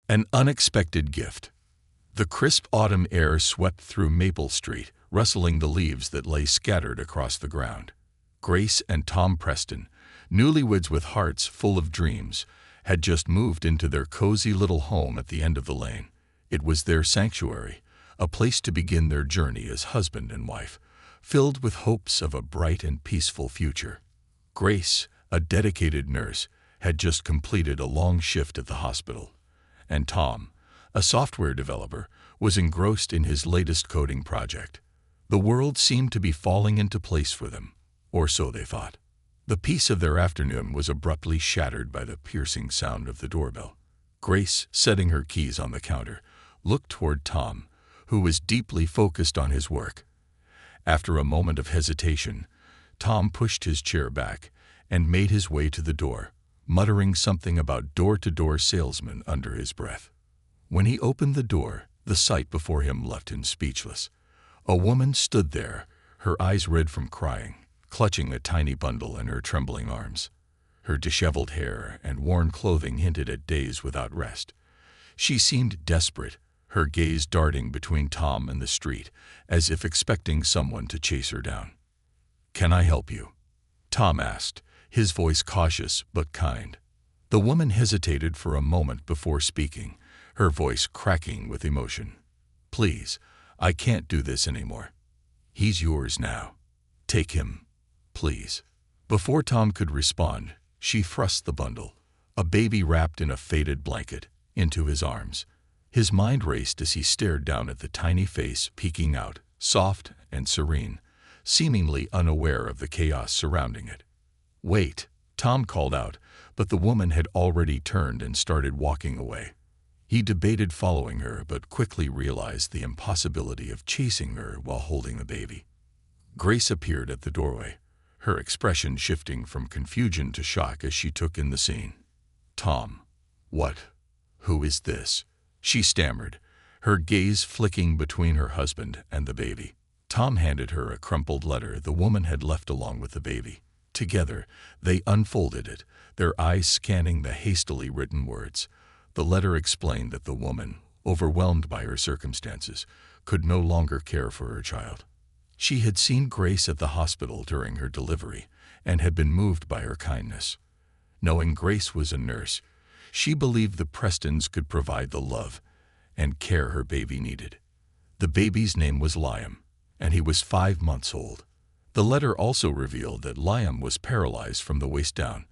An unexpected gift. The crisp autumn air swept through Maple Street, rustling the leaves that lay scattered across the ground. Grace and Tom Preston, newlyweds with hearts full of dreams, had just moved into their cozy little home at the end of the lane. It was their sanctuary, a place to begin their journey as husband and wife, filled with hopes of a bright and peaceful future. Grace, a dedicated nurse, had just completed a long shift at the hospital, and Tom, a software developer, was engrossed in his latest coding project. The world seemed to be falling into place for them, or so they thought. The peace of their afternoon was abruptly shattered by the piercing sound of the doorbell. Grace, setting her keys on the counter, looked toward Tom, who was deeply focused on his work. After a moment of hesitation, Tom pushed his chair back and made his way to the door, muttering something about door-to-door salesmen under his breath. When he opened the door, the sight before him left him speechless. A woman stood there, her eyes red from crying, clutching a tiny bundle in her trembling arms. Her disheveled hair and worn clothing hinted at days without rest. She seemed desperate, her gaze darting between Tom and the street, as if expecting someone to chase her down. "Can I help you?" Tom asked, his voice cautious but kind. The woman hesitated for a moment before speaking, her voice cracking with emotion. "Please, I can't do this anymore. He's yours now. Take him, please." Before Tom could respond, she thrust the bundle, a baby wrapped in a faded blanket, into his arms. His mind raced as he stared down at the tiny face peeking out, soft and serene, seemingly unaware of the chaos surrounding it. "Wait," Tom called out, but the woman had already turned and started walking away. He debated following her, but quickly realized the impossibility of chasing her while holding the baby. Grace appeared at the doorway, her expression shifting from confusion to shock as she took in the scene. "Tom, who is this?" she stammered, her gaze flicking between her husband and the baby. Tom handed her a crumpled letter the woman had left along with the baby. Together, they unfolded it, their eyes scanning the hastily written words. The letter explained that the woman, overwhelmed by her circumstances, could no longer care for her child. She had seen Grace at the hospital during her delivery and had been moved by her kindness. Knowing Grace was a nurse, she believed the Prestons could provide the love and care her baby needed. The baby's name was Liam, and he was 5 months old. The letter also revealed that Liam was paralyzed from the waist down,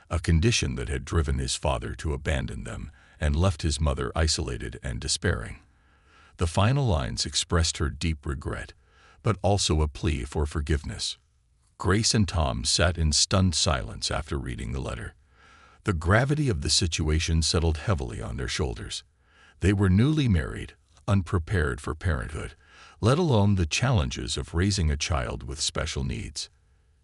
a condition that had driven his father to abandon them and left his mother isolated and despairing. The final lines expressed her deep regret, but also a plea for forgiveness. Grace and Tom sat in stunned silence after reading the letter. The gravity of the situation settled heavily on their shoulders. They were newly married, unprepared for parenthood, let alone the challenges of raising a child with special needs.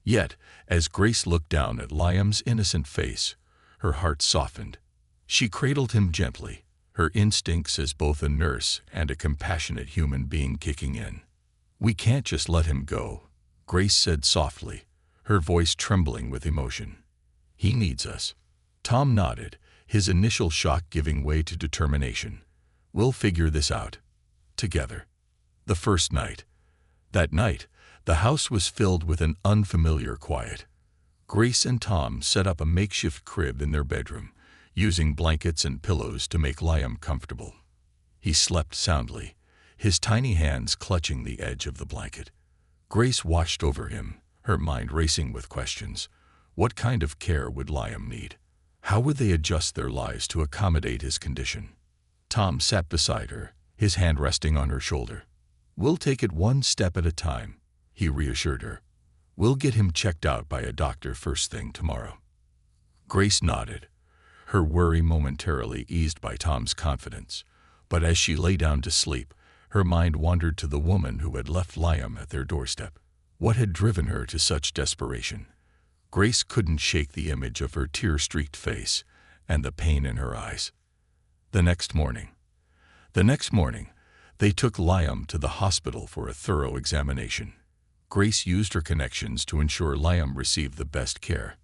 Yet, as Grace looked down at Liam's innocent face, her heart softened. She cradled him gently, her instincts as both a nurse and a compassionate human being kicking in. "We can't just let him go," Grace said softly, her voice trembling with emotion. "He needs us." Tom nodded, his initial shock giving way to determination. "We'll figure this out. Together." The first night. That night, the house was filled with an unfamiliar quiet. Grace and Tom set up a makeshift crib in their bedroom, using blankets and pillows to make Liam comfortable. He slept soundly, his tiny hands clutching the edge of the blanket. Grace watched over him, her mind racing with questions. What kind of care would Liam need? How would they adjust their lives to accommodate his condition? Tom sat beside her, his hand resting on her shoulder. "We'll take it one step at a time," he reassured her. "We'll get him checked out by a doctor first thing tomorrow." Grace nodded, her worry momentarily eased by Tom's confidence. But as she lay down to sleep, her mind wandered to the woman who had left Liam at their doorstep. What had driven her to such desperation? Grace couldn't shake the image of her tear-streaked face and the pain in her eyes. The next morning, they took Liam to the hospital for a thorough examination. Grace used her connections to ensure Liam received the best care.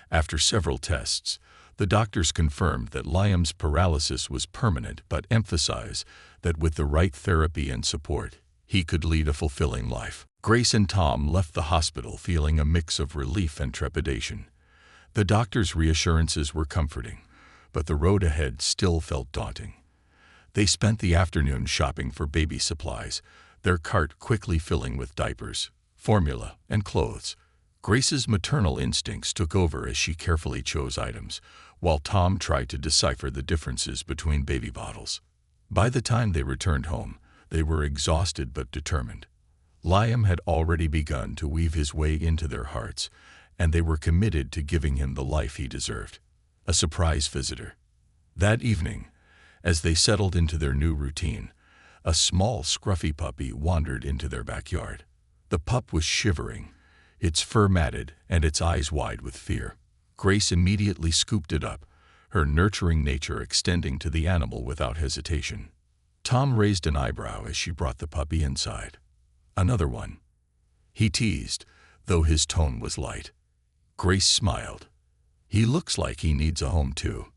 After several tests, The doctors confirmed that Liam's paralysis was permanent but emphasized that with the right therapy and support, he could lead a fulfilling life. Grace and Tom left the hospital feeling a mix of relief and trepidation. The doctors' reassurances were comforting, but the road ahead still felt daunting. They spent the afternoon shopping for baby supplies, their cart quickly filling with diapers, formula, and clothes. Grace's maternal instincts took over as she carefully chose items, while Tom tried to decipher the differences between baby bottles. By the time they returned home, they were exhausted but determined. Liam had already begun to weave his way into their hearts, and they were committed to giving him the life he deserved. A surprise visitor. That evening, as they settled into their new routine, a small, scruffy puppy wandered into their backyard. The pup was shivering, its fur matted and its eyes wide with fear. Grace immediately scooped it up, her nurturing nature extending to the animal without hesitation. Tom raised an eyebrow as she brought the puppy inside. "Another one?" he teased, though his tone was light. Grace smiled. "He looks like he needs a home too."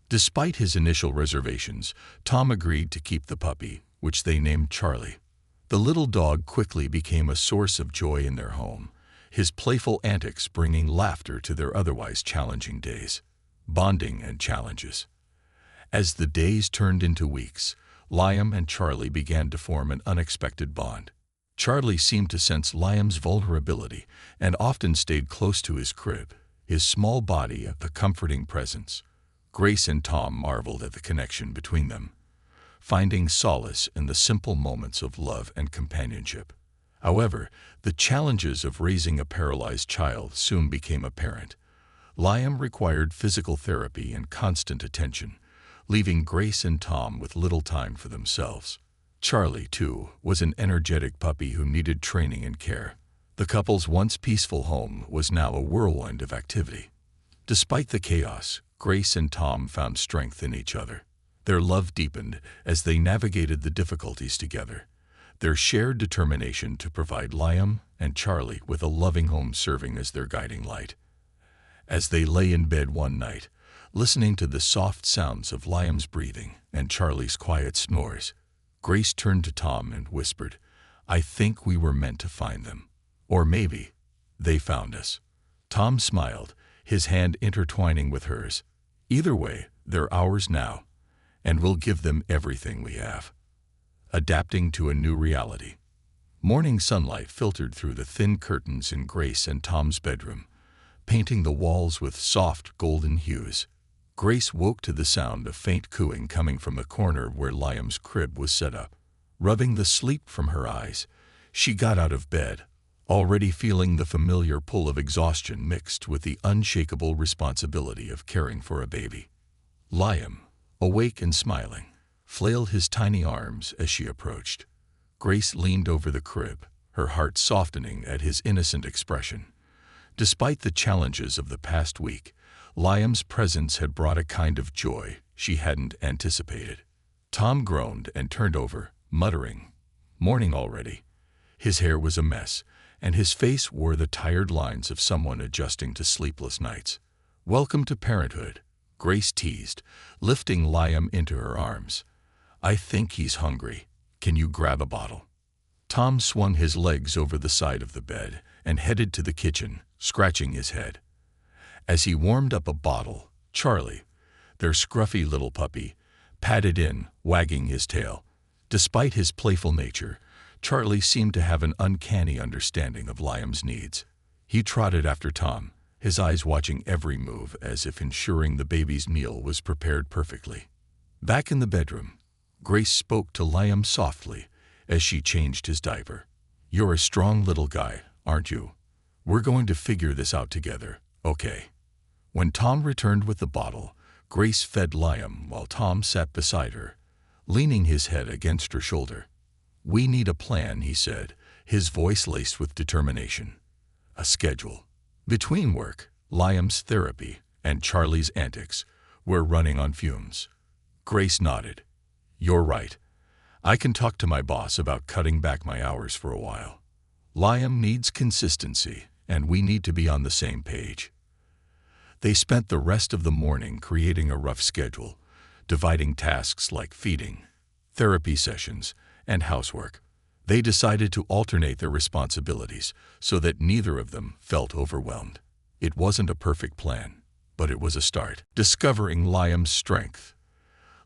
Despite his initial reservations, Tom agreed to keep the puppy, which they named Charlie. The little dog quickly became a source of joy in their home, his playful antics bringing laughter to their otherwise challenging days. Bonding and challenges. As the days turned into weeks, Liam and Charlie began to form an unexpected bond. Charlie seemed to sense Liam's vulnerability and often stayed close to his crib, his small body a comforting presence. Grace and Tom marveled at the connection between them, finding solace in the simple moments of love and companionship. However, the challenges of raising a paralyzed child soon became apparent. Liam required physical therapy and constant attention, leaving Grace and Tom with little time for themselves. Charlie, too, was an energetic puppy who needed training and care. The couple's once peaceful home was now a whirlwind of activity. Despite the chaos, Grace and Tom found strength in each other. Their love deepened as they navigated the difficulties together, their shared determination to provide Liam and Charlie with a loving home serving as their guiding light. As they lay in bed one night, listening to the soft sounds of Liam's breathing and Charlie's quiet snores, Grace turned to Tom and whispered, "I think we were meant to find them. Or maybe they found us." Tom smiled, his hand intertwining with hers. "Either way, they're ours now, and we'll give them everything we have." Adapting to a new reality. Morning sunlight filtered through the thin curtains in Grace and Tom's bedroom, painting the walls with soft golden hues. Grace woke to the sound of faint cooing coming from the corner where Liam's crib was set up. Rubbing the sleep from her eyes, she got out of bed, already feeling the familiar pull of exhaustion mixed with the unshakable responsibility of caring for a baby. Liam, awake and smiling, flailed his tiny arms as she approached. Grace leaned over the crib, her heart softening at his innocent expression. Despite the challenges of the past week, Liam's presence had brought a kind of joy she hadn't anticipated. Tom groaned and turned over, muttering, "Morning already." His hair was a mess, and his face wore the tired lines of someone adjusting to sleepless nights. "Welcome to parenthood," Grace teased, lifting Liam into her arms. "I think he's hungry. Can you grab a bottle?" Tom swung his legs over the side of the bed and headed to the kitchen, scratching his head. As he warmed up a bottle, Charlie, their scruffy little puppy, padded in, wagging his tail. Despite his playful nature, Charlie seemed to have an uncanny understanding of Liam's needs. He trotted after Tom, his eyes watching every move as if ensuring the baby's meal was prepared perfectly. Back in the bedroom, Grace spoke to Liam softly as she changed his diaper. "You're a strong little guy, aren't you? We're going to figure this out together, okay?" When Tom returned with the bottle, Grace fed Liam while Tom sat beside her, leaning his head against her shoulder. "We need a plan," he said, his voice laced with determination. "A schedule." Between work, Liam's therapy, and Charlie's antics, we're running on fumes. Grace nodded. "You're right. I can talk to my boss about cutting back my hours for a while. Liam needs consistency, and we need to be on the same page." They spent the rest of the morning creating a rough schedule, dividing tasks like feeding, therapy sessions, and housework. They decided to alternate their responsibilities so that neither of them felt overwhelmed. It wasn't a perfect plan, but it was a start. Discovering Liam's strength.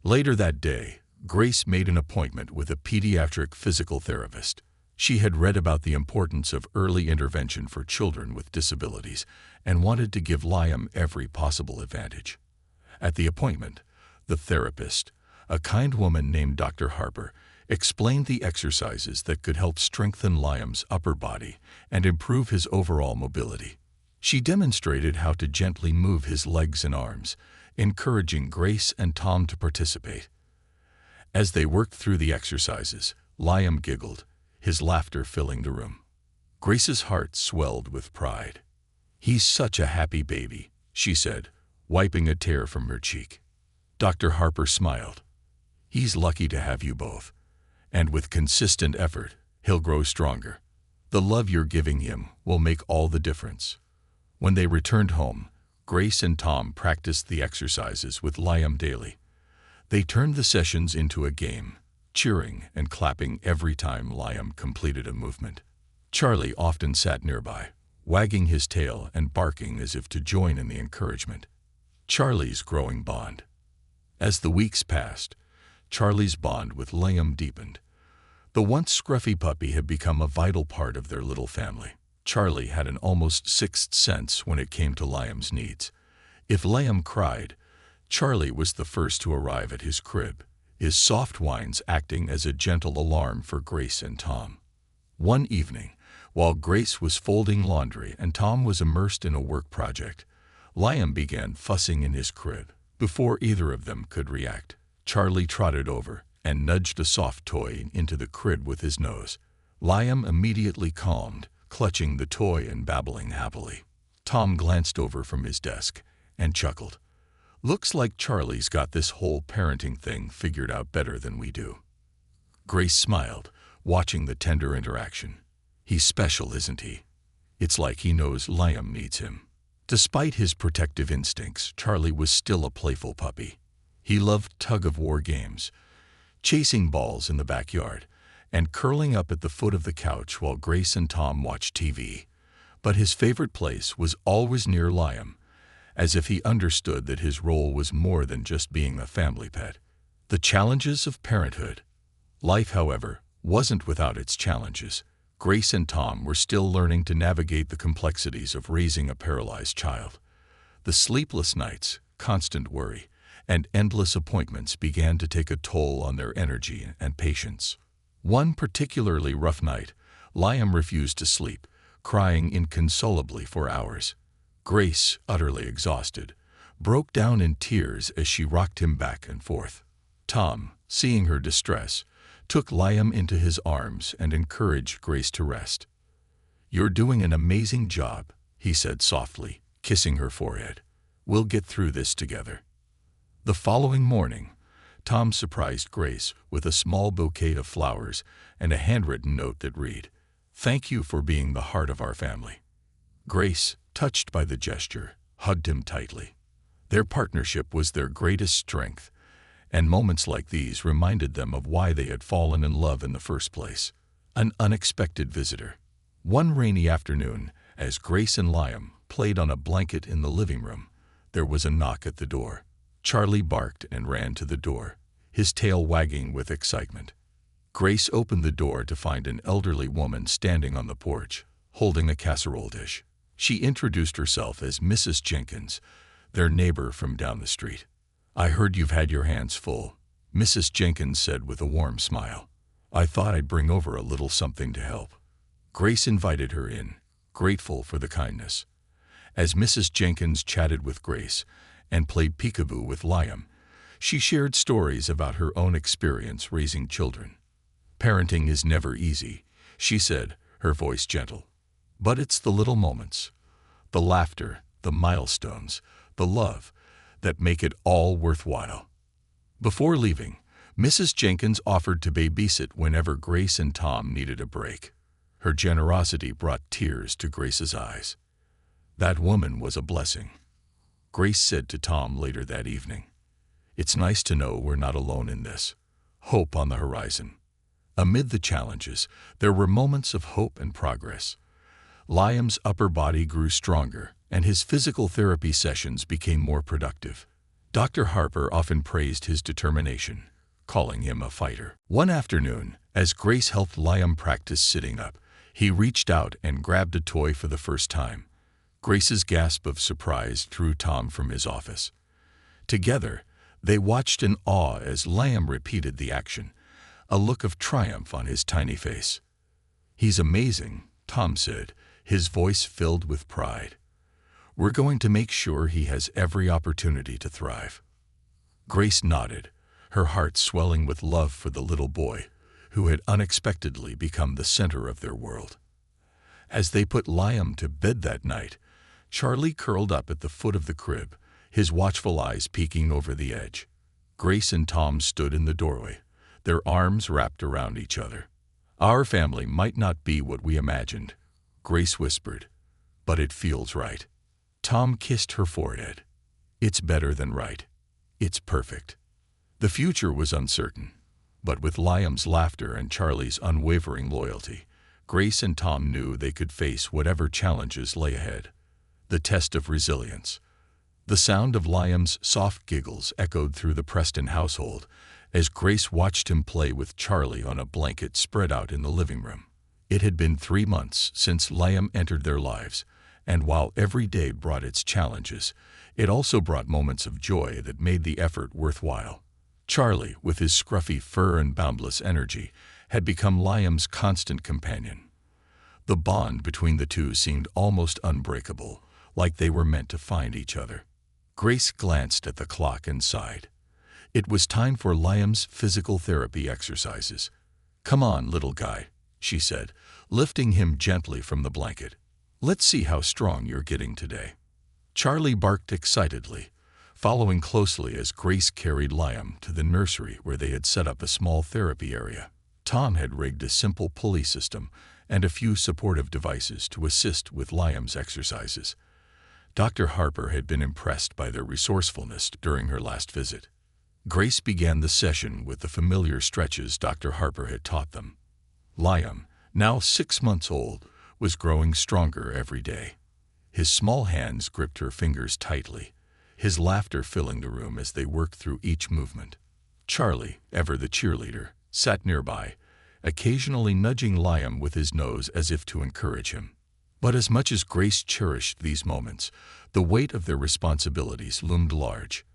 Later that day, Grace made an appointment with a pediatric physical therapist. She had read about the importance of early intervention for children with disabilities and wanted to give Liam every possible advantage. At the appointment, the therapist, a kind woman named Dr. Harper, explained the exercises that could help strengthen Liam's upper body and improve his overall mobility. She demonstrated how to gently move his legs and arms, encouraging Grace and Tom to participate. As they worked through the exercises, Liam giggled, his laughter filling the room. Grace's heart swelled with pride. "He's such a happy baby," she said, wiping a tear from her cheek. Dr. Harper smiled. "He's lucky to have you both. And with consistent effort, he'll grow stronger. The love you're giving him will make all the difference." When they returned home, Grace and Tom practiced the exercises with Liam daily. They turned the sessions into a game, cheering and clapping every time Liam completed a movement. Charlie often sat nearby, wagging his tail and barking as if to join in the encouragement. Charlie's growing bond. As the weeks passed, Charlie's bond with Liam deepened. The once scruffy puppy had become a vital part of their little family. Charlie had an almost sixth sense when it came to Liam's needs. If Liam cried, Charlie was the first to arrive at his crib, his soft whines acting as a gentle alarm for Grace and Tom. One evening, while Grace was folding laundry and Tom was immersed in a work project, Liam began fussing in his crib. Before either of them could react, Charlie trotted over and nudged a soft toy into the crib with his nose. Liam immediately calmed, clutching the toy and babbling happily. Tom glanced over from his desk and chuckled. "Looks like Charlie's got this whole parenting thing figured out better than we do." Grace smiled, watching the tender interaction. "He's special, isn't he? It's like he knows Liam needs him." Despite his protective instincts, Charlie was still a playful puppy. He loved tug-of-war games, chasing balls in the backyard, and curling up at the foot of the couch while Grace and Tom watched TV. But his favorite place was always near Liam, as if he understood that his role was more than just being a family pet. The challenges of parenthood. Life, however, wasn't without its challenges. Grace and Tom were still learning to navigate the complexities of raising a paralyzed child. The sleepless nights, constant worry, and endless appointments began to take a toll on their energy and patience. One particularly rough night, Liam refused to sleep, crying inconsolably for hours. Grace, utterly exhausted, broke down in tears as she rocked him back and forth. Tom, seeing her distress, took Liam into his arms and encouraged Grace to rest. "You're doing an amazing job," he said softly, kissing her forehead. "We'll get through this together." The following morning, Tom surprised Grace with a small bouquet of flowers and a handwritten note that read, "Thank you for being the heart of our family." Grace, touched by the gesture, hugged him tightly. Their partnership was their greatest strength, and moments like these reminded them of why they had fallen in love in the first place. An unexpected visitor. One rainy afternoon, as Grace and Liam played on a blanket in the living room, there was a knock at the door. Charlie barked and ran to the door, his tail wagging with excitement. Grace opened the door to find an elderly woman standing on the porch, holding a casserole dish. She introduced herself as Mrs. Jenkins, their neighbor from down the street. "I heard you've had your hands full," Mrs. Jenkins said with a warm smile. "I thought I'd bring over a little something to help." Grace invited her in, grateful for the kindness. As Mrs. Jenkins chatted with Grace and played peekaboo with Liam, she shared stories about her own experience raising children. "Parenting is never easy," she said, her voice gentle. "But it's the little moments, the laughter, the milestones, the love, that make it all worthwhile." Before leaving, Mrs. Jenkins offered to babysit whenever Grace and Tom needed a break. Her generosity brought tears to Grace's eyes. That woman was a blessing. Grace said to Tom later that evening. It's nice to know we're not alone in this. Hope on the horizon. Amid the challenges, there were moments of hope and progress. Liam's upper body grew stronger, and his physical therapy sessions became more productive. Dr. Harper often praised his determination, calling him a fighter. One afternoon, as Grace helped Liam practice sitting up, he reached out and grabbed a toy for the first time. Grace's gasp of surprise drew Tom from his office. Together, they watched in awe as Liam repeated the action, a look of triumph on his tiny face. "He's amazing," Tom said, his voice filled with pride. "We're going to make sure he has every opportunity to thrive." Grace nodded, her heart swelling with love for the little boy, who had unexpectedly become the center of their world. As they put Liam to bed that night, Charlie curled up at the foot of the crib, his watchful eyes peeking over the edge. Grace and Tom stood in the doorway, their arms wrapped around each other. "Our family might not be what we imagined," Grace whispered, "but it feels right." Tom kissed her forehead. "It's better than right. It's perfect." The future was uncertain, but with Liam's laughter and Charlie's unwavering loyalty, Grace and Tom knew they could face whatever challenges lay ahead. The test of resilience. The sound of Liam's soft giggles echoed through the Preston household as Grace watched him play with Charlie on a blanket spread out in the living room. It had been 3 months since Liam entered their lives, and while every day brought its challenges, it also brought moments of joy that made the effort worthwhile. Charlie, with his scruffy fur and boundless energy, had become Liam's constant companion. The bond between the two seemed almost unbreakable, like they were meant to find each other. Grace glanced at the clock and sighed. It was time for Liam's physical therapy exercises. "Come on, little guy," she said, lifting him gently from the blanket. "Let's see how strong you're getting today." Charlie barked excitedly, following closely as Grace carried Liam to the nursery where they had set up a small therapy area. Tom had rigged a simple pulley system and a few supportive devices to assist with Liam's exercises. Dr. Harper had been impressed by their resourcefulness during her last visit. Grace began the session with the familiar stretches Dr. Harper had taught them. Liam, now 6 months old, was growing stronger every day. His small hands gripped her fingers tightly, his laughter filling the room as they worked through each movement. Charlie, ever the cheerleader, sat nearby, occasionally nudging Liam with his nose as if to encourage him. But as much as Grace cherished these moments, the weight of their responsibilities loomed large.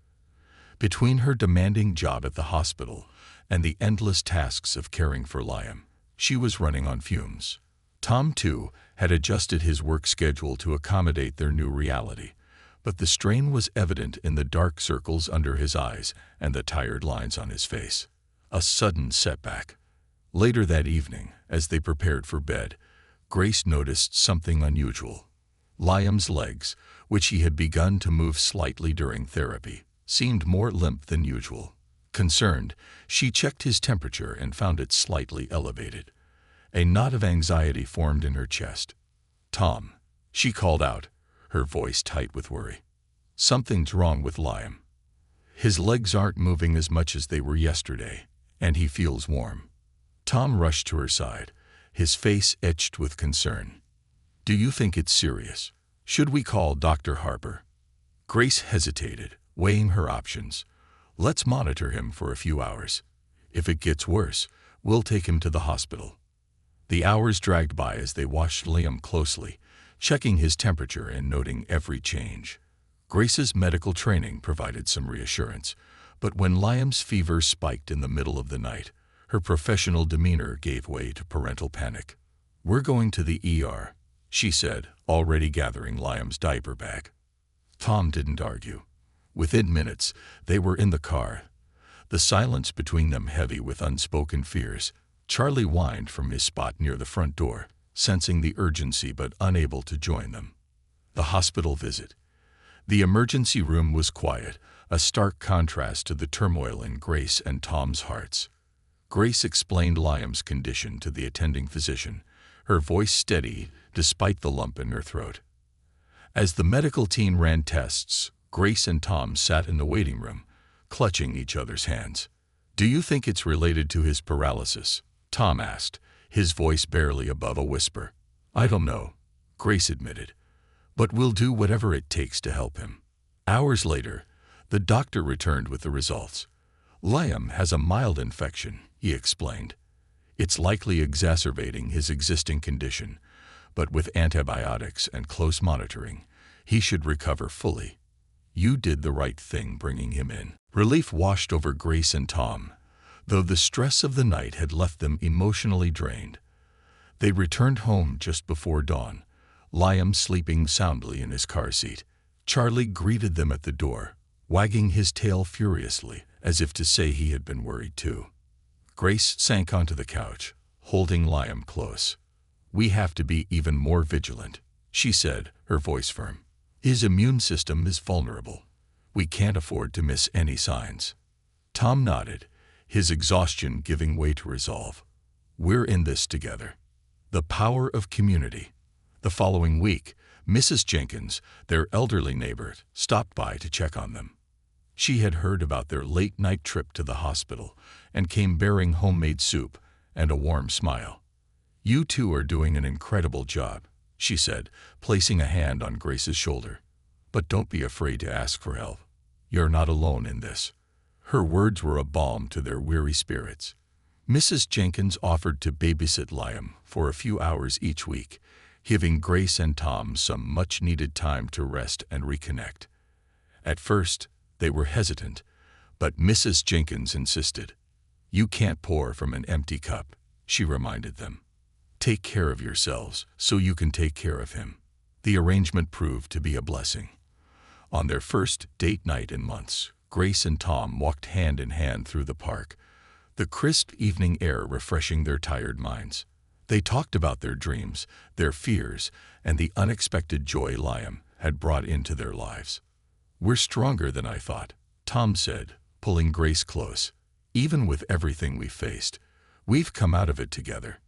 Between her demanding job at the hospital and the endless tasks of caring for Liam, she was running on fumes. Tom, too, had adjusted his work schedule to accommodate their new reality, but the strain was evident in the dark circles under his eyes and the tired lines on his face. A sudden setback. Later that evening, as they prepared for bed, Grace noticed something unusual. Liam's legs, which he had begun to move slightly during therapy, seemed more limp than usual. Concerned, she checked his temperature and found it slightly elevated. A knot of anxiety formed in her chest. "Tom," she called out, her voice tight with worry. "Something's wrong with Liam. His legs aren't moving as much as they were yesterday, and he feels warm." Tom rushed to her side, his face etched with concern. "Do you think it's serious? Should we call Dr. Harper?" Grace hesitated, weighing her options. "Let's monitor him for a few hours. If it gets worse, we'll take him to the hospital." The hours dragged by as they watched Liam closely, checking his temperature and noting every change. Grace's medical training provided some reassurance, but when Liam's fever spiked in the middle of the night, her professional demeanor gave way to parental panic. "We're going to the ER," she said, already gathering Liam's diaper bag. Tom didn't argue. Within minutes, they were in the car, the silence between them heavy with unspoken fears. Charlie whined from his spot near the front door, sensing the urgency but unable to join them. The hospital visit. The emergency room was quiet, a stark contrast to the turmoil in Grace and Tom's hearts. Grace explained Liam's condition to the attending physician, her voice steady despite the lump in her throat. As the medical team ran tests, Grace and Tom sat in the waiting room, clutching each other's hands. "Do you think it's related to his paralysis?" Tom asked, his voice barely above a whisper. "I don't know," Grace admitted, "but we'll do whatever it takes to help him." Hours later, the doctor returned with the results. "Liam has a mild infection," he explained. "It's likely exacerbating his existing condition, but with antibiotics and close monitoring, he should recover fully. You did the right thing bringing him in." Relief washed over Grace and Tom, though the stress of the night had left them emotionally drained. They returned home just before dawn, Liam sleeping soundly in his car seat. Charlie greeted them at the door, wagging his tail furiously, as if to say he had been worried too. Grace sank onto the couch, holding Liam close. "We have to be even more vigilant," she said, her voice firm. "His immune system is vulnerable. We can't afford to miss any signs." Tom nodded, his exhaustion giving way to resolve. "We're in this together." The power of community. The following week, Mrs. Jenkins, their elderly neighbor, stopped by to check on them. She had heard about their late-night trip to the hospital and came bearing homemade soup and a warm smile. "You two are doing an incredible job," she said, placing a hand on Grace's shoulder. "But don't be afraid to ask for help. You're not alone in this." Her words were a balm to their weary spirits. Mrs. Jenkins offered to babysit Liam for a few hours each week, giving Grace and Tom some much-needed time to rest and reconnect. At first, they were hesitant, but Mrs. Jenkins insisted. "You can't pour from an empty cup," she reminded them. "Take care of yourselves so you can take care of him." The arrangement proved to be a blessing. On their first date night in months, Grace and Tom walked hand in hand through the park, the crisp evening air refreshing their tired minds. They talked about their dreams, their fears, and the unexpected joy Liam had brought into their lives. "We're stronger than I thought," Tom said, pulling Grace close. "Even with everything we faced, we've come out of it together."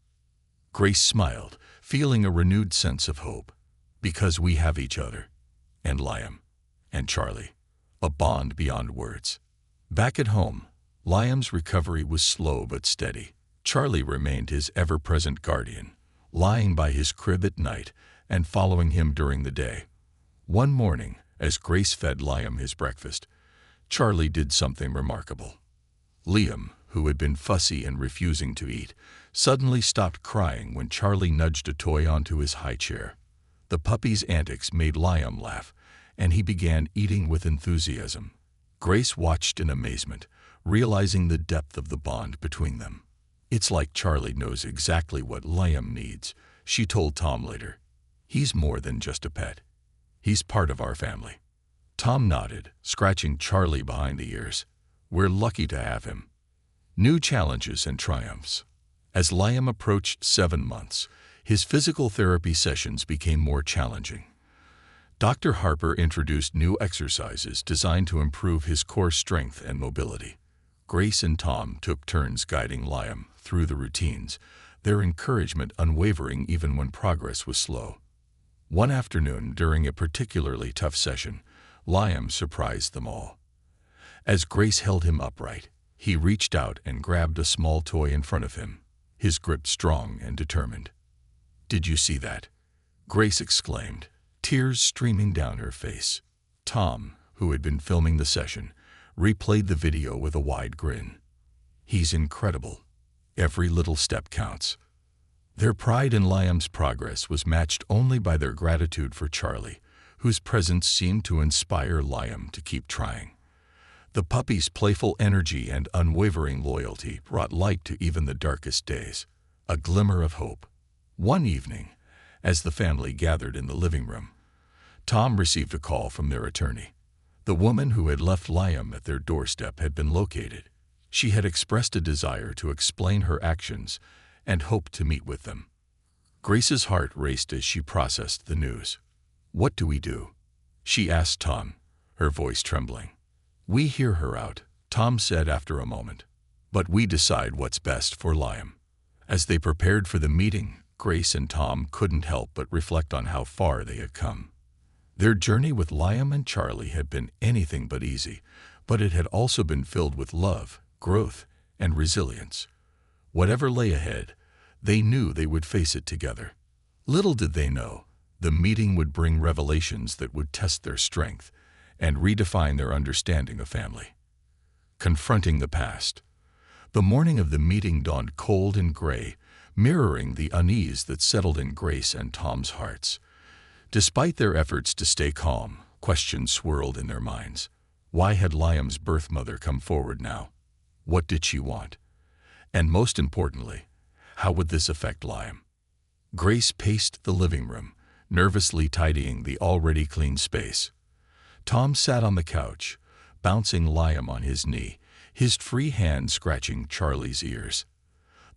Grace smiled, feeling a renewed sense of hope. "Because we have each other. And Liam. And Charlie. A bond beyond words." Back at home, Liam's recovery was slow but steady. Charlie remained his ever-present guardian, lying by his crib at night and following him during the day. One morning, as Grace fed Liam his breakfast, Charlie did something remarkable. Liam, who had been fussy and refusing to eat, suddenly stopped crying when Charlie nudged a toy onto his high chair. The puppy's antics made Liam laugh, and he began eating with enthusiasm. Grace watched in amazement, realizing the depth of the bond between them. "It's like Charlie knows exactly what Liam needs," she told Tom later. "He's more than just a pet. He's part of our family." Tom nodded, scratching Charlie behind the ears. "We're lucky to have him." New challenges and triumphs. As Liam approached 7 months, his physical therapy sessions became more challenging. Dr. Harper introduced new exercises designed to improve his core strength and mobility. Grace and Tom took turns guiding Liam through the routines, their encouragement unwavering even when progress was slow. One afternoon, during a particularly tough session, Liam surprised them all. As Grace held him upright, he reached out and grabbed a small toy in front of him, his grip strong and determined. "Did you see that?" Grace exclaimed, tears streaming down her face. Tom, who had been filming the session, replayed the video with a wide grin. "He's incredible. Every little step counts." Their pride in Liam's progress was matched only by their gratitude for Charlie, whose presence seemed to inspire Liam to keep trying. The puppy's playful energy and unwavering loyalty brought light to even the darkest days, a glimmer of hope. One evening, as the family gathered in the living room, Tom received a call from their attorney. The woman who had left Liam at their doorstep had been located. She had expressed a desire to explain her actions and hoped to meet with them. Grace's heart raced as she processed the news. "What do we do?" she asked Tom, her voice trembling. "We hear her out," Tom said after a moment. "But we decide what's best for Liam." As they prepared for the meeting, Grace and Tom couldn't help but reflect on how far they had come. Their journey with Liam and Charlie had been anything but easy, but it had also been filled with love, growth, and resilience. Whatever lay ahead, they knew they would face it together. Little did they know, the meeting would bring revelations that would test their strength and redefine their understanding of family. Confronting the past. The morning of the meeting dawned cold and gray, mirroring the unease that settled in Grace and Tom's hearts. Despite their efforts to stay calm, questions swirled in their minds. Why had Liam's birth mother come forward now? What did she want? And most importantly, how would this affect Liam? Grace paced the living room, nervously tidying the already clean space. Tom sat on the couch, bouncing Liam on his knee, his free hand scratching Charlie's ears.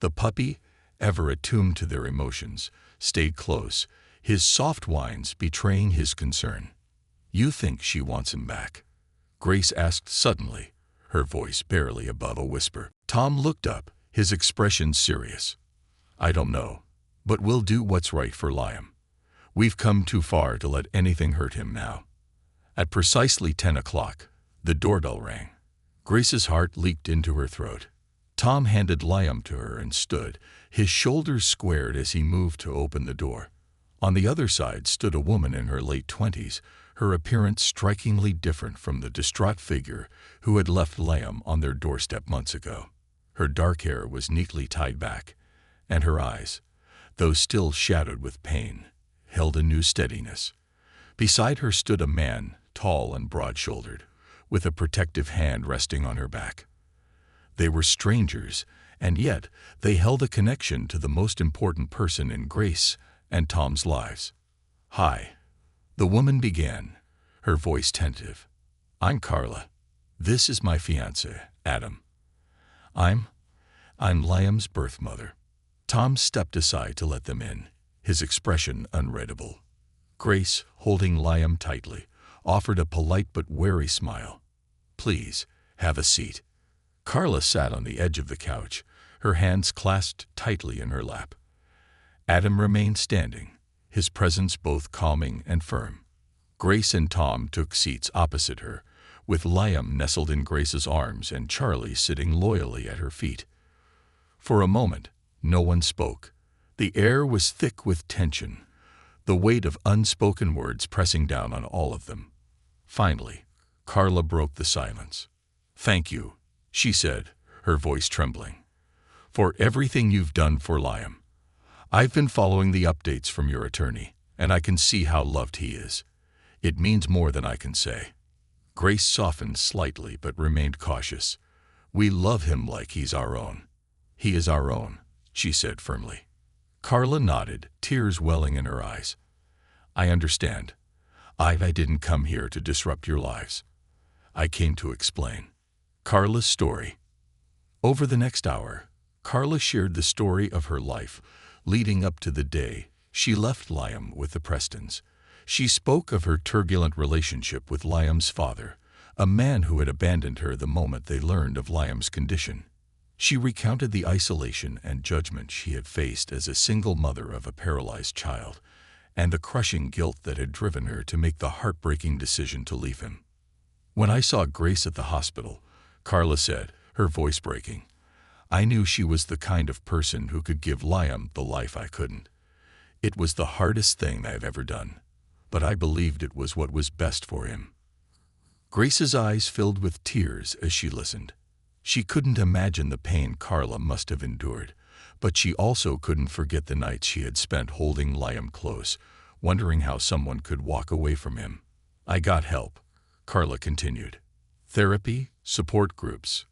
The puppy, ever attuned to their emotions, stayed close, his soft whines betraying his concern. "You think she wants him back?" Grace asked suddenly, her voice barely above a whisper. Tom looked up, his expression serious. "I don't know, but we'll do what's right for Liam. We've come too far to let anything hurt him now." At precisely 10 o'clock, the doorbell rang. Grace's heart leaped into her throat. Tom handed Liam to her and stood, his shoulders squared as he moved to open the door. On the other side stood a woman in her late 20s, her appearance strikingly different from the distraught figure who had left Liam on their doorstep months ago. Her dark hair was neatly tied back, and her eyes, though still shadowed with pain, held a new steadiness. Beside her stood a man, tall and broad-shouldered, with a protective hand resting on her back. They were strangers, and yet they held a connection to the most important person in Grace and Tom's lives. "Hi," the woman began, her voice tentative. "I'm Carla. This is my fiancé, Adam. I'm Liam's birth mother." Tom stepped aside to let them in, his expression unreadable. Grace, holding Liam tightly, offered a polite but wary smile. "Please, have a seat." Carla sat on the edge of the couch, her hands clasped tightly in her lap. Adam remained standing, his presence both calming and firm. Grace and Tom took seats opposite her, with Liam nestled in Grace's arms and Charlie sitting loyally at her feet. For a moment, no one spoke. The air was thick with tension, the weight of unspoken words pressing down on all of them. Finally, Carla broke the silence. "Thank you," she said, her voice trembling, "for everything you've done for Liam. I've been following the updates from your attorney, and I can see how loved he is. It means more than I can say." Grace softened slightly but remained cautious. "We love him like he's our own." "He is our own," she said firmly. Carla nodded, tears welling in her eyes. "I understand. I didn't come here to disrupt your lives. I came to explain." Carla's story. Over the next hour, Carla shared the story of her life, leading up to the day she left Liam with the Prestons. She spoke of her turbulent relationship with Liam's father, a man who had abandoned her the moment they learned of Liam's condition. She recounted the isolation and judgment she had faced as a single mother of a paralyzed child, and the crushing guilt that had driven her to make the heartbreaking decision to leave him. "When I saw Grace at the hospital," Carla said, her voice breaking, "I knew she was the kind of person who could give Liam the life I couldn't. It was the hardest thing I've ever done, but I believed it was what was best for him." Grace's eyes filled with tears as she listened. She couldn't imagine the pain Carla must have endured, but she also couldn't forget the nights she had spent holding Liam close, wondering how someone could walk away from him. "I got help," Carla continued. "Therapy, support groups.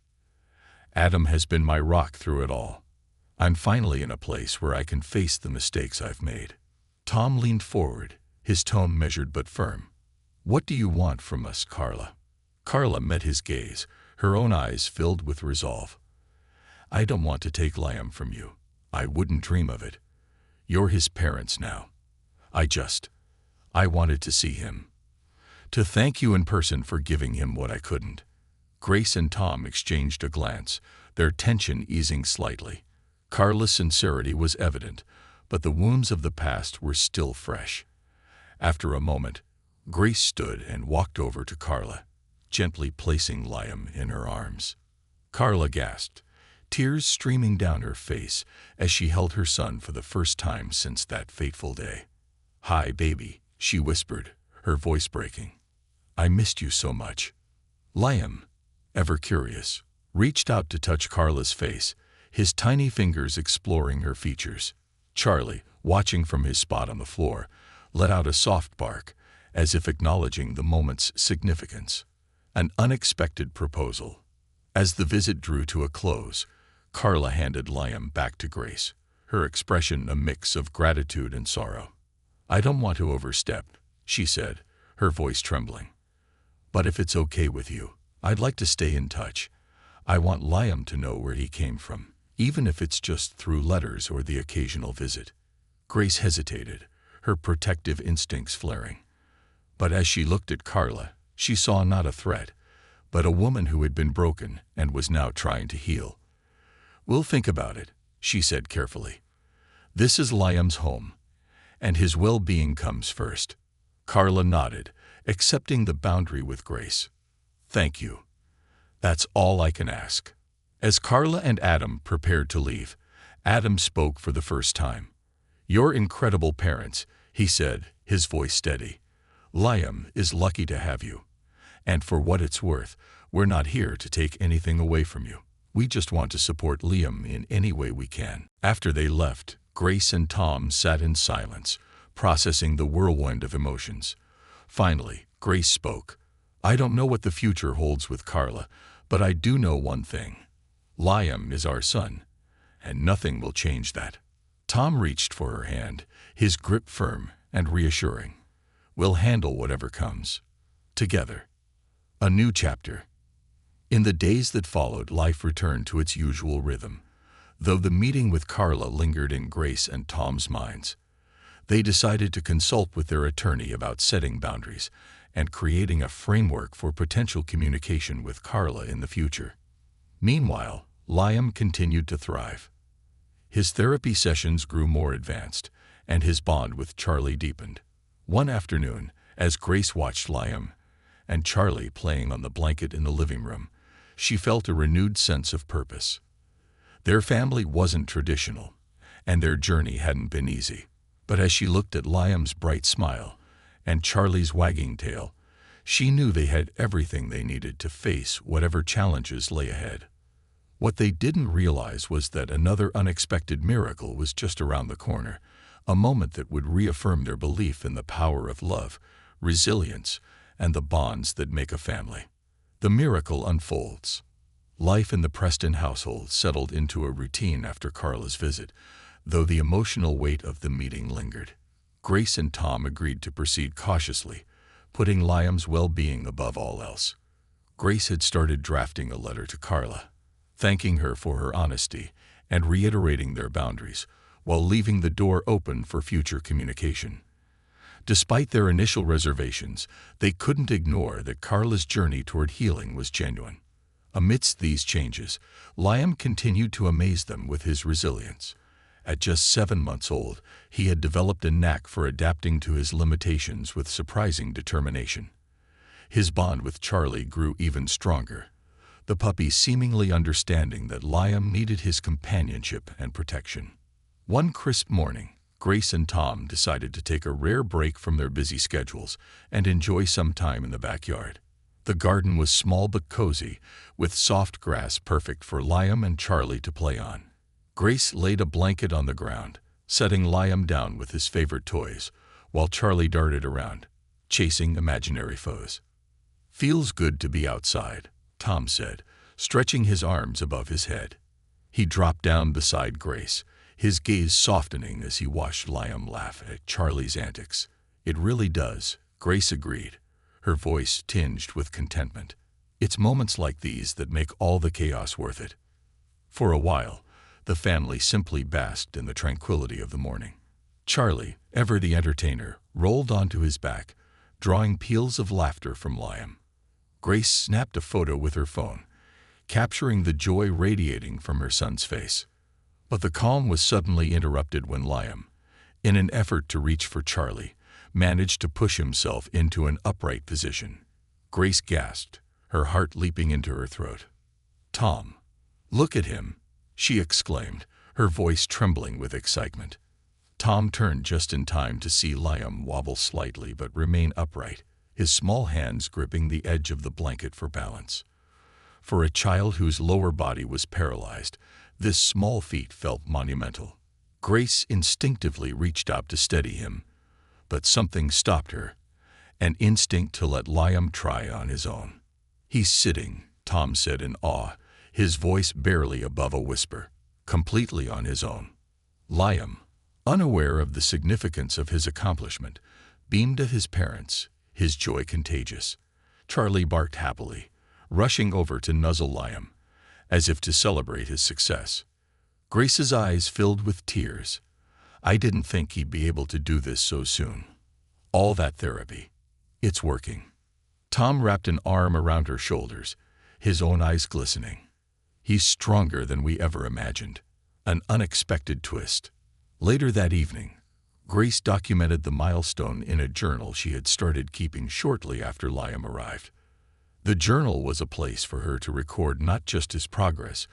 Adam has been my rock through it all. I'm finally in a place where I can face the mistakes I've made." Tom leaned forward, his tone measured but firm. "What do you want from us, Carla?" Carla met his gaze, her own eyes filled with resolve. "I don't want to take Liam from you. I wouldn't dream of it. You're his parents now. I wanted to see him. To thank you in person for giving him what I couldn't." Grace and Tom exchanged a glance, their tension easing slightly. Carla's sincerity was evident, but the wounds of the past were still fresh. After a moment, Grace stood and walked over to Carla, gently placing Liam in her arms. Carla gasped, tears streaming down her face as she held her son for the first time since that fateful day. "Hi, baby," she whispered, her voice breaking. "I missed you so much." Liam, ever curious, reached out to touch Carla's face, his tiny fingers exploring her features. Charlie, watching from his spot on the floor, let out a soft bark, as if acknowledging the moment's significance. An unexpected proposal. As the visit drew to a close, Carla handed Liam back to Grace, her expression a mix of gratitude and sorrow. "I don't want to overstep," she said, her voice trembling. "But if it's okay with you, I'd like to stay in touch. I want Liam to know where he came from, even if it's just through letters or the occasional visit." Grace hesitated, her protective instincts flaring. But as she looked at Carla, she saw not a threat, but a woman who had been broken and was now trying to heal. "We'll think about it," she said carefully. "This is Liam's home, and his well-being comes first." Carla nodded, accepting the boundary with grace. "Thank you. That's all I can ask." As Carla and Adam prepared to leave, Adam spoke for the first time. "You're incredible parents," he said, his voice steady. "Liam is lucky to have you. And for what it's worth, we're not here to take anything away from you. We just want to support Liam in any way we can." After they left, Grace and Tom sat in silence, processing the whirlwind of emotions. Finally, Grace spoke. "I don't know what the future holds with Carla, but I do know one thing. Liam is our son, and nothing will change that." Tom reached for her hand, his grip firm and reassuring. "We'll handle whatever comes. Together." A new chapter. In the days that followed, life returned to its usual rhythm, though the meeting with Carla lingered in Grace and Tom's minds. They decided to consult with their attorney about setting boundaries and creating a framework for potential communication with Carla in the future. Meanwhile, Liam continued to thrive. His therapy sessions grew more advanced, and his bond with Charlie deepened. One afternoon, as Grace watched Liam and Charlie playing on the blanket in the living room, she felt a renewed sense of purpose. Their family wasn't traditional, and their journey hadn't been easy. But as she looked at Liam's bright smile and Charlie's wagging tail, she knew they had everything they needed to face whatever challenges lay ahead. What they didn't realize was that another unexpected miracle was just around the corner, a moment that would reaffirm their belief in the power of love, resilience, and the bonds that make a family. The miracle unfolds. Life in the Preston household settled into a routine after Carla's visit, though the emotional weight of the meeting lingered. Grace and Tom agreed to proceed cautiously, putting Liam's well-being above all else. Grace had started drafting a letter to Carla, thanking her for her honesty and reiterating their boundaries, while leaving the door open for future communication. Despite their initial reservations, they couldn't ignore that Carla's journey toward healing was genuine. Amidst these changes, Liam continued to amaze them with his resilience. At just 7 months old, he had developed a knack for adapting to his limitations with surprising determination. His bond with Charlie grew even stronger, the puppy seemingly understanding that Liam needed his companionship and protection. One crisp morning, Grace and Tom decided to take a rare break from their busy schedules and enjoy some time in the backyard. The garden was small but cozy, with soft grass perfect for Liam and Charlie to play on. Grace laid a blanket on the ground, setting Liam down with his favorite toys, while Charlie darted around, chasing imaginary foes. "Feels good to be outside," Tom said, stretching his arms above his head. He dropped down beside Grace, his gaze softening as he watched Liam laugh at Charlie's antics. "It really does," Grace agreed, her voice tinged with contentment. "It's moments like these that make all the chaos worth it." For a while, the family simply basked in the tranquility of the morning. Charlie, ever the entertainer, rolled onto his back, drawing peals of laughter from Liam. Grace snapped a photo with her phone, capturing the joy radiating from her son's face. But the calm was suddenly interrupted when Liam, in an effort to reach for Charlie, managed to push himself into an upright position. Grace gasped, her heart leaping into her throat. "Tom, look at him!" she exclaimed, her voice trembling with excitement. Tom turned just in time to see Liam wobble slightly but remain upright, his small hands gripping the edge of the blanket for balance. For a child whose lower body was paralyzed, this small feat felt monumental. Grace instinctively reached out to steady him, but something stopped her, an instinct to let Liam try on his own. "He's sitting," Tom said in awe, his voice barely above a whisper, "completely on his own." Liam, unaware of the significance of his accomplishment, beamed at his parents, his joy contagious. Charlie barked happily, rushing over to nuzzle Liam, as if to celebrate his success. Grace's eyes filled with tears. "I didn't think he'd be able to do this so soon. All that therapy. It's working." Tom wrapped an arm around her shoulders, his own eyes glistening. "He's stronger than we ever imagined." An unexpected twist. Later that evening, Grace documented the milestone in a journal she had started keeping shortly after Liam arrived. The journal was a place for her to record not just his progress,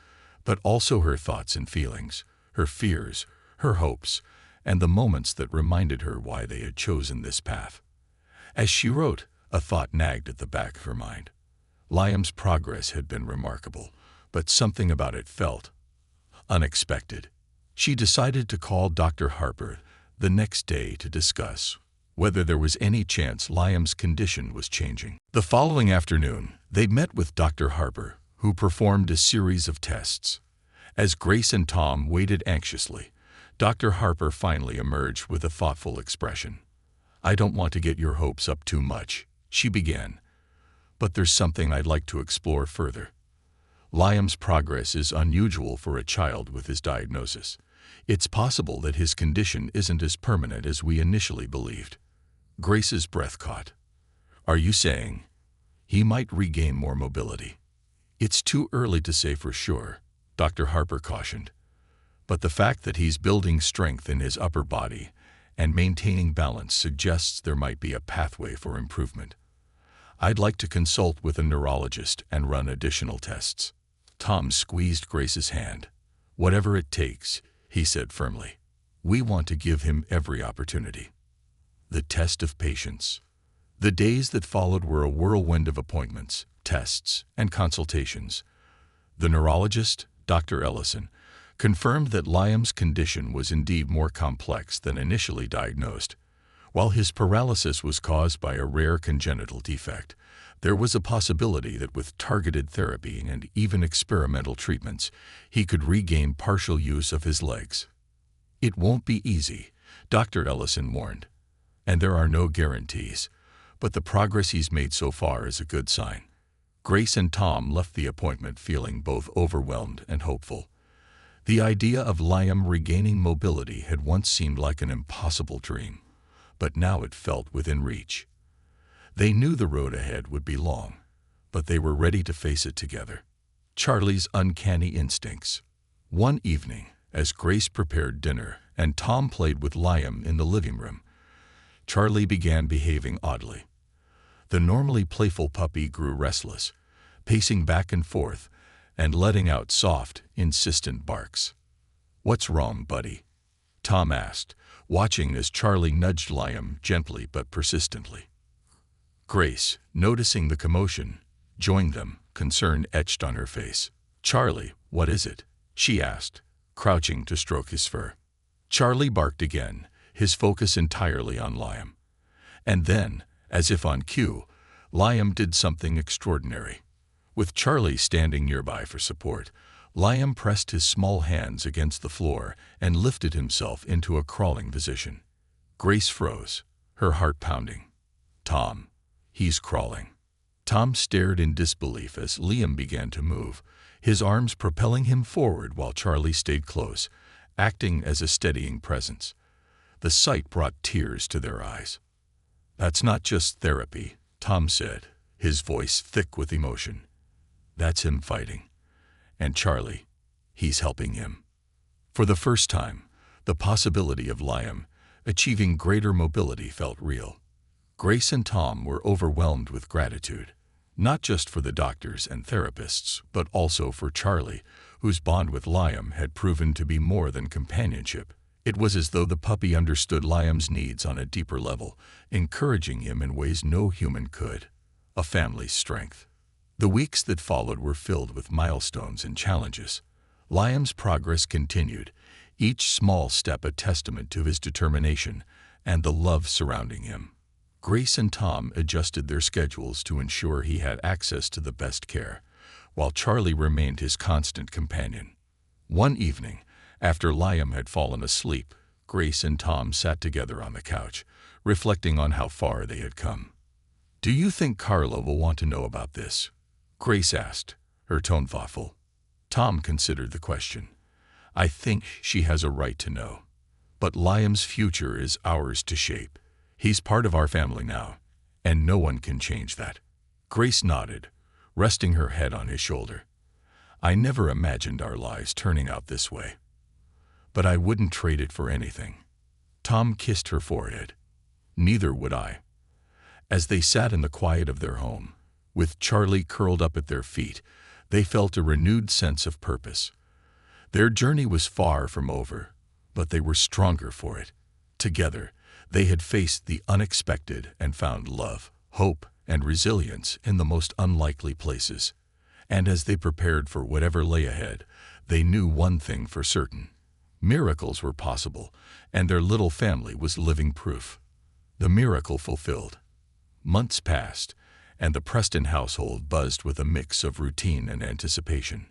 but also her thoughts and feelings, her fears, her hopes, and the moments that reminded her why they had chosen this path. As she wrote, a thought nagged at the back of her mind. Liam's progress had been remarkable, but something about it felt unexpected. She decided to call Dr. Harper the next day to discuss whether there was any chance Liam's condition was changing. The following afternoon, they met with Dr. Harper, who performed a series of tests. As Grace and Tom waited anxiously, Dr. Harper finally emerged with a thoughtful expression. "I don't want to get your hopes up too much," she began, "but there's something I'd like to explore further. Liam's progress is unusual for a child with his diagnosis. It's possible that his condition isn't as permanent as we initially believed." Grace's breath caught. "Are you saying he might regain more mobility?" "It's too early to say for sure," Dr. Harper cautioned. "But the fact that he's building strength in his upper body and maintaining balance suggests there might be a pathway for improvement. I'd like to consult with a neurologist and run additional tests." Tom squeezed Grace's hand. "Whatever it takes," he said firmly. "We want to give him every opportunity." The test of patience. The days that followed were a whirlwind of appointments, tests, and consultations. The neurologist, Dr. Ellison, confirmed that Liam's condition was indeed more complex than initially diagnosed. While his paralysis was caused by a rare congenital defect, there was a possibility that with targeted therapy and even experimental treatments, he could regain partial use of his legs. "It won't be easy," Dr. Ellison warned, "and there are no guarantees, but the progress he's made so far is a good sign." Grace and Tom left the appointment feeling both overwhelmed and hopeful. The idea of Liam regaining mobility had once seemed like an impossible dream, but now it felt within reach. They knew the road ahead would be long, but they were ready to face it together. Charlie's uncanny instincts. One evening, as Grace prepared dinner and Tom played with Liam in the living room, Charlie began behaving oddly. The normally playful puppy grew restless, pacing back and forth and letting out soft, insistent barks. "What's wrong, buddy?" Tom asked, watching as Charlie nudged Liam gently but persistently. Grace, noticing the commotion, joined them, concern etched on her face. "Charlie, what is it?" she asked, crouching to stroke his fur. Charlie barked again, his focus entirely on Liam. And then, as if on cue, Liam did something extraordinary. With Charlie standing nearby for support, Liam pressed his small hands against the floor and lifted himself into a crawling position. Grace froze, her heart pounding. "Tom, he's crawling." Tom stared in disbelief as Liam began to move, his arms propelling him forward while Charlie stayed close, acting as a steadying presence. The sight brought tears to their eyes. "That's not just therapy," Tom said, his voice thick with emotion. "That's him fighting. And Charlie, he's helping him." For the first time, the possibility of Liam Achieving greater mobility felt real. Grace and Tom were overwhelmed with gratitude, not just for the doctors and therapists, but also for Charlie, whose bond with Liam had proven to be more than companionship. It was as though the puppy understood Liam's needs on a deeper level, encouraging him in ways no human could. A family's strength. The weeks that followed were filled with milestones and challenges. Liam's progress continued, each small step a testament to his determination and the love surrounding him. Grace and Tom adjusted their schedules to ensure he had access to the best care, while Charlie remained his constant companion. One evening, after Liam had fallen asleep, Grace and Tom sat together on the couch, reflecting on how far they had come. "Do you think Carla will want to know about this?" Grace asked, her tone thoughtful. Tom considered the question. "I think she has a right to know. But Liam's future is ours to shape. He's part of our family now, and no one can change that." Grace nodded, resting her head on his shoulder. "I never imagined our lives turning out this way. But I wouldn't trade it for anything." Tom kissed her forehead. "Neither would I." As they sat in the quiet of their home, with Charlie curled up at their feet, they felt a renewed sense of purpose. Their journey was far from over, but they were stronger for it. Together, they had faced the unexpected and found love, hope, and resilience in the most unlikely places. And as they prepared for whatever lay ahead, they knew one thing for certain. Miracles were possible, and their little family was living proof. The miracle fulfilled. Months passed, and the Preston household buzzed with a mix of routine and anticipation.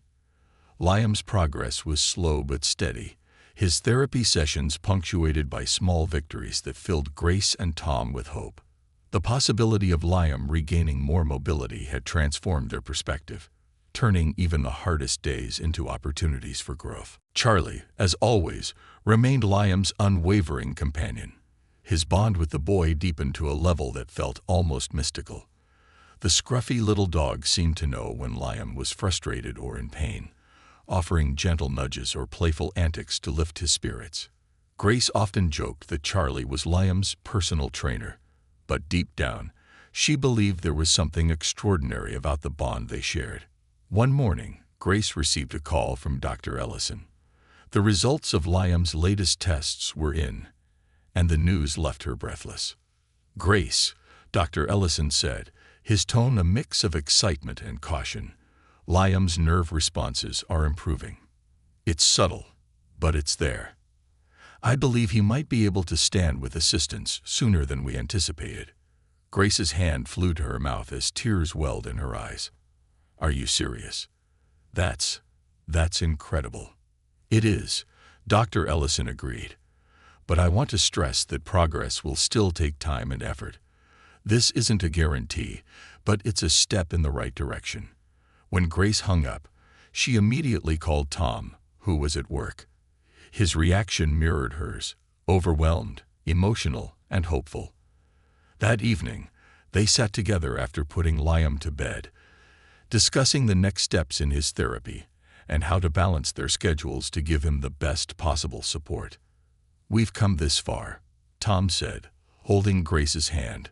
Liam's progress was slow but steady, his therapy sessions punctuated by small victories that filled Grace and Tom with hope. The possibility of Liam regaining more mobility had transformed their perspective, turning even the hardest days into opportunities for growth. Charlie, as always, remained Liam's unwavering companion. His bond with the boy deepened to a level that felt almost mystical. The scruffy little dog seemed to know when Liam was frustrated or in pain, offering gentle nudges or playful antics to lift his spirits. Grace often joked that Charlie was Liam's personal trainer, but deep down, she believed there was something extraordinary about the bond they shared. One morning, Grace received a call from Dr. Ellison. The results of Liam's latest tests were in, and the news left her breathless. "Grace," Dr. Ellison said, his tone a mix of excitement and caution, "Liam's nerve responses are improving. It's subtle, but it's there. I believe he might be able to stand with assistance sooner than we anticipated." Grace's hand flew to her mouth as tears welled in her eyes. "Are you serious? That's incredible." "It is," Dr. Ellison agreed. "But I want to stress that progress will still take time and effort. This isn't a guarantee, but it's a step in the right direction." When Grace hung up, she immediately called Tom, who was at work. His reaction mirrored hers, overwhelmed, emotional, and hopeful. That evening, they sat together after putting Liam to bed, discussing the next steps in his therapy and how to balance their schedules to give him the best possible support. "We've come this far," Tom said, holding Grace's hand.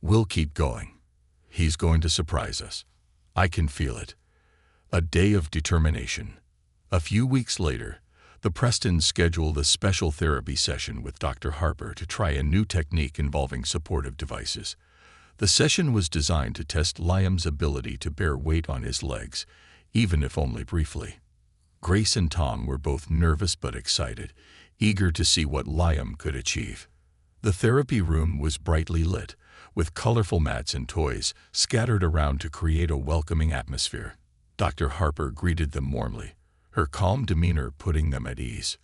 "We'll keep going. He's going to surprise us. I can feel it." A day of determination. A few weeks later, the Prestons scheduled a special therapy session with Dr. Harper to try a new technique involving supportive devices. The session was designed to test Liam's ability to bear weight on his legs, even if only briefly. Grace and Tom were both nervous but excited, eager to see what Liam could achieve. The therapy room was brightly lit, with colorful mats and toys scattered around to create a welcoming atmosphere. Dr. Harper greeted them warmly, her calm demeanor putting them at ease.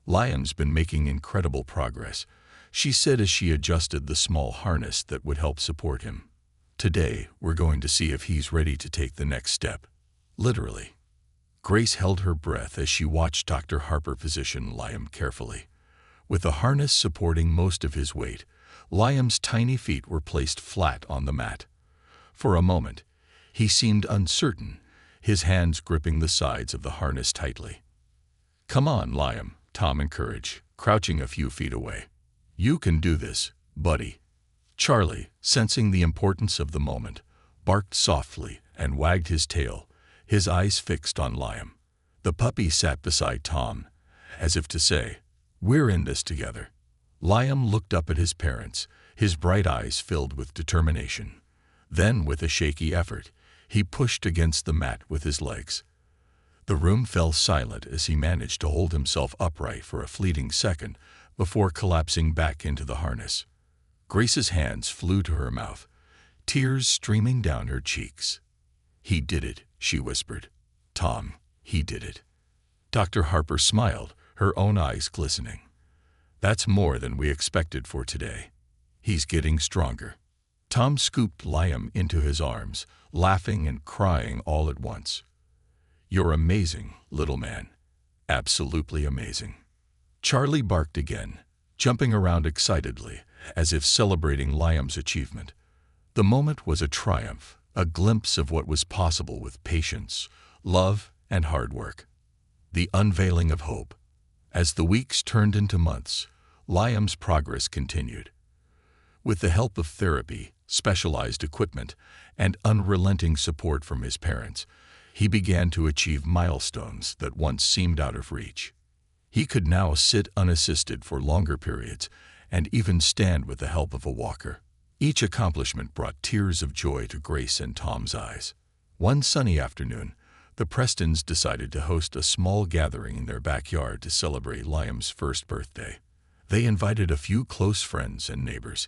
"Liam's been making incredible progress," she said as she adjusted the small harness that would help support him. "Today, we're going to see if he's ready to take the next step." Literally. Grace held her breath as she watched Dr. Harper position Liam carefully. With the harness supporting most of his weight, Liam's tiny feet were placed flat on the mat. For a moment, he seemed uncertain, his hands gripping the sides of the harness tightly. "Come on, Liam," Tom encouraged, crouching a few feet away. You can do this, buddy. Charlie, sensing the importance of the moment, barked softly and wagged his tail, his eyes fixed on Liam. The puppy sat beside Tom, as if to say, "We're in this together." Liam looked up at his parents, his bright eyes filled with determination. Then, with a shaky effort, he pushed against the mat with his legs. The room fell silent as he managed to hold himself upright for a fleeting second before collapsing back into the harness. Grace's hands flew to her mouth, tears streaming down her cheeks. "He did it," she whispered. "Tom, he did it." Dr. Harper smiled, her own eyes glistening. "That's more than we expected for today. He's getting stronger." Tom scooped Liam into his arms, laughing and crying all at once. "You're amazing, little man. Absolutely amazing." Charlie barked again, jumping around excitedly, as if celebrating Liam's achievement. The moment was a triumph, a glimpse of what was possible with patience, love, and hard work. The unveiling of hope. As the weeks turned into months, Liam's progress continued. With the help of therapy, specialized equipment, and unrelenting support from his parents, he began to achieve milestones that once seemed out of reach. He could now sit unassisted for longer periods and even stand with the help of a walker. Each accomplishment brought tears of joy to Grace and Tom's eyes. One sunny afternoon, the Prestons decided to host a small gathering in their backyard to celebrate Liam's first birthday. They invited a few close friends and neighbors,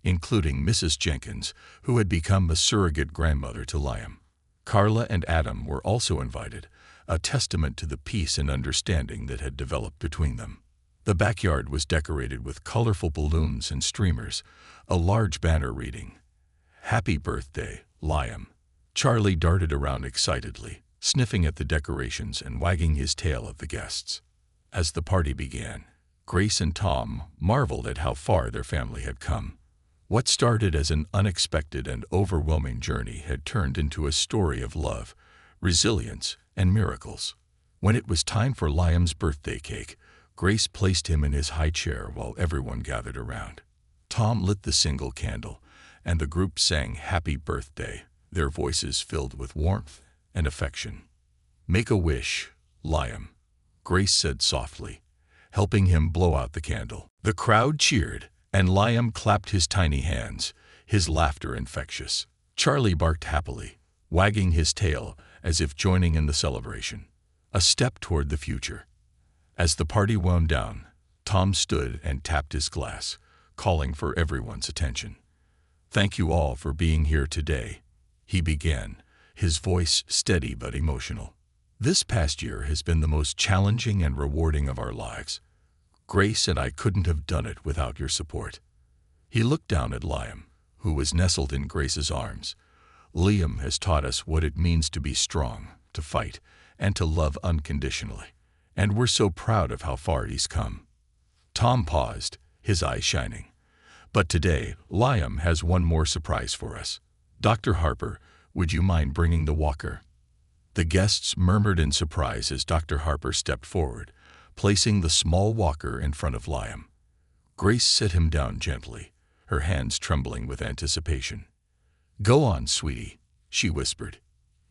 including Mrs. Jenkins, who had become a surrogate grandmother to Liam. Carla and Adam were also invited, a testament to the peace and understanding that had developed between them. The backyard was decorated with colorful balloons and streamers, a large banner reading, "Happy Birthday, Liam." Charlie darted around excitedly, sniffing at the decorations and wagging his tail at the guests. As the party began, Grace and Tom marveled at how far their family had come. What started as an unexpected and overwhelming journey had turned into a story of love, resilience, and miracles. When it was time for Liam's birthday cake, Grace placed him in his high chair while everyone gathered around. Tom lit the single candle, and the group sang "Happy Birthday," their voices filled with warmth and affection. "Make a wish, Liam," Grace said softly, helping him blow out the candle. The crowd cheered, and Liam clapped his tiny hands, his laughter infectious. Charlie barked happily, wagging his tail as if joining in the celebration. A step toward the future. As the party wound down, Tom stood and tapped his glass, calling for everyone's attention. "Thank you all for being here today," he began, his voice steady but emotional. "This past year has been the most challenging and rewarding of our lives. Grace and I couldn't have done it without your support." He looked down at Liam, who was nestled in Grace's arms. "Liam has taught us what it means to be strong, to fight, and to love unconditionally, and we're so proud of how far he's come." Tom paused, his eyes shining. "But today, Liam has one more surprise for us. Dr. Harper, would you mind bringing the walker?" The guests murmured in surprise as Dr. Harper stepped forward, placing the small walker in front of Liam. Grace set him down gently, her hands trembling with anticipation. "Go on, sweetie," she whispered.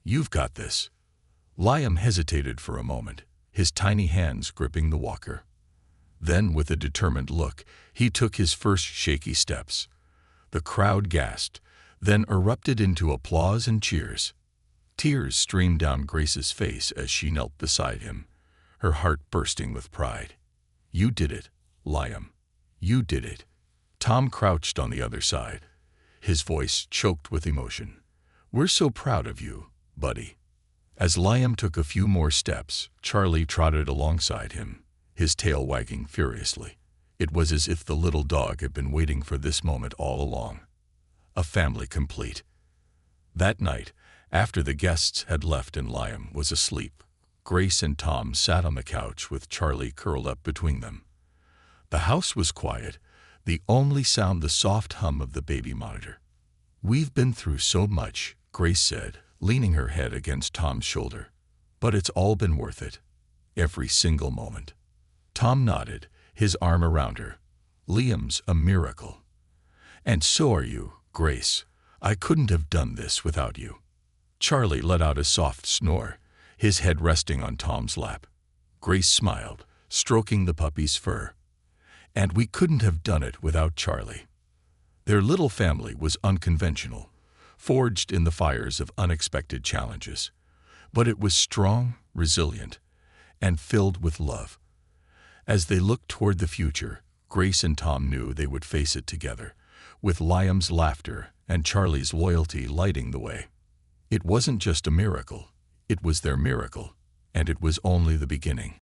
"You've got this." Liam hesitated for a moment, his tiny hands gripping the walker. Then, with a determined look, he took his first shaky steps. The crowd gasped, then erupted into applause and cheers. Tears streamed down Grace's face as she knelt beside him, her heart bursting with pride. "You did it, Liam. You did it." Tom crouched on the other side, his voice choked with emotion. "We're so proud of you, buddy." As Liam took a few more steps, Charlie trotted alongside him, his tail wagging furiously. It was as if the little dog had been waiting for this moment all along. A family complete. That night, after the guests had left and Liam was asleep, Grace and Tom sat on the couch with Charlie curled up between them. The house was quiet, the only sound the soft hum of the baby monitor. "We've been through so much," Grace said, leaning her head against Tom's shoulder. "But it's all been worth it. Every single moment." Tom nodded, his arm around her. Liam's a miracle. And so are you, Grace. I couldn't have done this without you. Charlie let out a soft snore, his head resting on Tom's lap. Grace smiled, stroking the puppy's fur. And we couldn't have done it without Charlie. Their little family was unconventional, forged in the fires of unexpected challenges. But it was strong, resilient, and filled with love. As they looked toward the future, Grace and Tom knew they would face it together, with Liam's laughter and Charlie's loyalty lighting the way. It wasn't just a miracle, it was their miracle, and it was only the beginning.